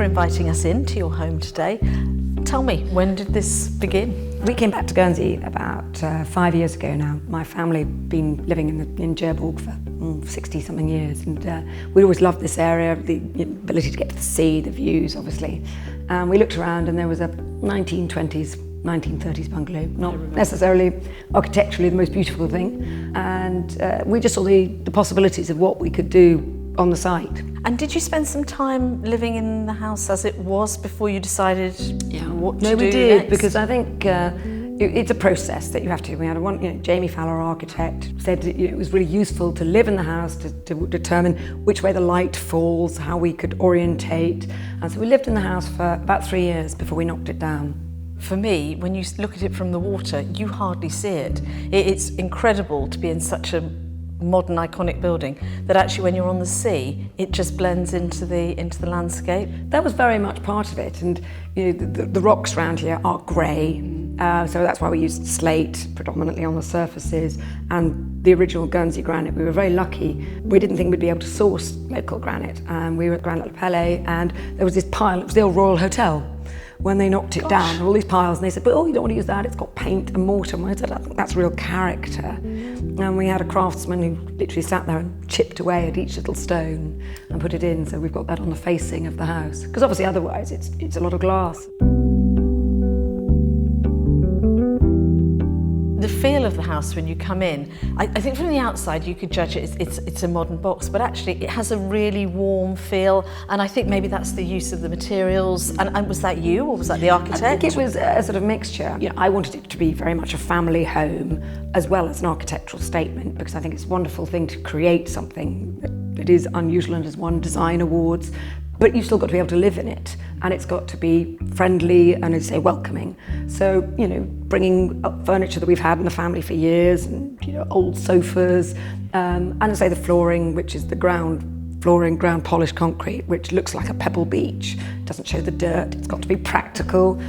for inviting us into your home today. Tell me, when did this begin? We came back to Guernsey about 5 years ago now. My family had been living in Cherbourg for 60-something years, and we always loved this area, the ability to get to the sea, the views, obviously. We looked around and there was a 1920s, 1930s bungalow, not necessarily architecturally the most beautiful thing, and we just saw the possibilities of what we could do on the site. And did you spend some time living in the house as it was before you decided what to do? No, we did, next? because I think it's a process that you have to. We had Jamie Fowler, our architect, said that it was really useful to live in the house to determine which way the light falls, how we could orientate. And so we lived in the house for about 3 years before we knocked it down. For me, when you look at it from the water, you hardly see it. It's incredible to be in such a modern, iconic building that actually when you're on the sea, it just blends into the landscape. That was very much part of it, and the rocks around here are grey, so that's why we used slate predominantly on the surfaces, and the original Guernsey granite. We were very lucky. We didn't think we'd be able to source local granite, and we were at Granite Le Palais, and there was this pile. It was the old Royal Hotel. When they knocked it down, all these piles, and they said, "But you don't want to use that, it's got paint and mortar." And I said, "I think that's real character." And we had a craftsman who literally sat there and chipped away at each little stone and put it in, so we've got that on the facing of the house. Because obviously otherwise it's a lot of glass. The feel of the house when you come in, I think from the outside you could judge it's a modern box, but actually it has a really warm feel, and I think maybe that's the use of the materials. And was that you, or was that the architect? I think it was a sort of mixture. I wanted it to be very much a family home as well as an architectural statement, because I think it's a wonderful thing to create something that is unusual and has won design awards, but you've still got to be able to live in it, and it's got to be friendly and, as I say, welcoming. So, bringing up furniture that we've had in the family for years, and old sofas, and as I say, the flooring, which is the ground polished concrete, which looks like a pebble beach, doesn't show the dirt. It's got to be practical.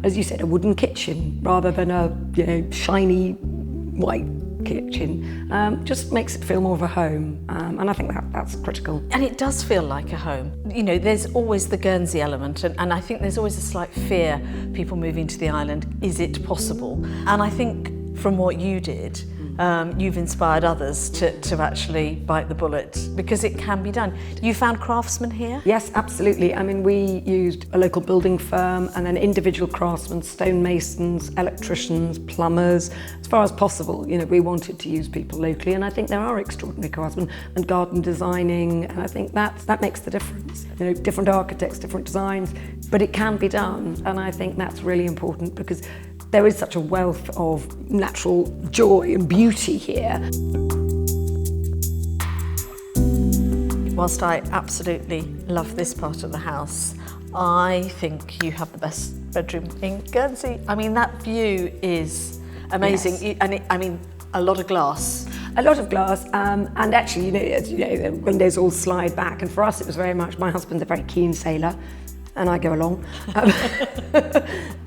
As you said, a wooden kitchen rather than a shiny white kitchen, just makes it feel more of a home, and I think that's critical. And it does feel like a home. There's always the Guernsey element, and I think there's always a slight fear, people moving to the island, is it possible? And I think from what you did, you've inspired others to actually bite the bullet, because it can be done. You found craftsmen here? Yes, absolutely. I mean, we used a local building firm and then individual craftsmen, stonemasons, electricians, plumbers. As far as possible, we wanted to use people locally, and I think there are extraordinary craftsmen, and garden designing, and I think that makes the difference. Different architects, different designs, but it can be done, and I think that's really important, because there is such a wealth of natural joy and beauty here. Whilst I absolutely love this part of the house, I think you have the best bedroom in Guernsey. I mean, that view is amazing. Yes. And a lot of glass. A lot of glass, and actually, the windows all slide back, and for us it was very much, my husband's a very keen sailor, and I go along.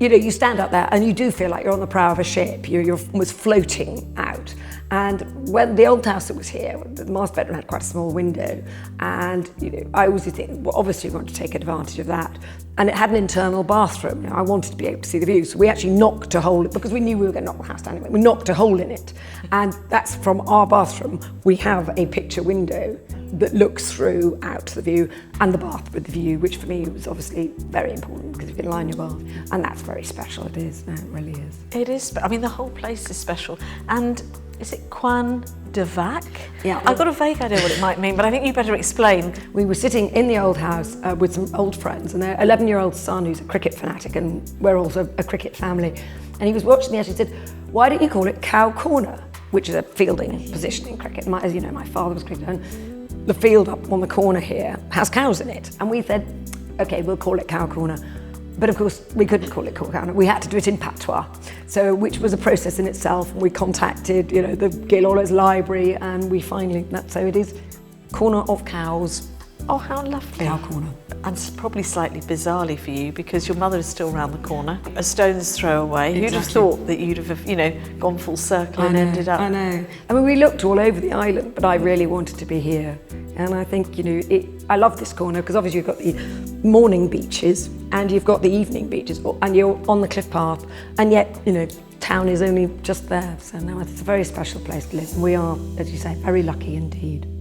You stand up there and you do feel like you're on the prow of a ship. You're almost floating out. And when the old house that was here, the master bedroom had quite a small window, and I always think, well, obviously we want to take advantage of that. And it had an internal bathroom. I wanted to be able to see the view, so we actually knocked a hole, because we knew we were going to knock the house down anyway. We knocked a hole in it, and that's from our bathroom. We have a picture window that looks through out to the view, and the bath with the view, which for me was obviously very important, because you can line your bath, and that's very special. It is, no, it really is. It is. I mean, the whole place is special. And is it Couin de Vacque? Yeah. I've got a vague idea what it might mean, but I think you better explain. We were sitting in the old house with some old friends, and their 11-year-old son, who's a cricket fanatic, and we're also a cricket family, and he was watching the edge. He said, "Why don't you call it Cow Corner?" Which is a fielding position in cricket. As you know, my father was a cricketer, and the field up on the corner here has cows in it, and we said, "Okay, we'll call it Cow Corner." But of course, we couldn't call it Cow Corner. We had to do it in patois, which was a process in itself. We contacted, the Gaylord's library, and we finally, so it is Corner of Cows. Oh, how lovely. Cow Corner. And probably slightly bizarrely for you, because your mother is still round the corner, a stone's throw away. Exactly. Who'd have thought that you'd have, gone full circle and ended up... I know. I mean, we looked all over the island, but I really wanted to be here. And I think, I love this corner because obviously you've got the morning beaches and you've got the evening beaches, and you're on the cliff path, and yet, you know, town is only just there. So no, it's a very special place to live, and we are, as you say, very lucky indeed.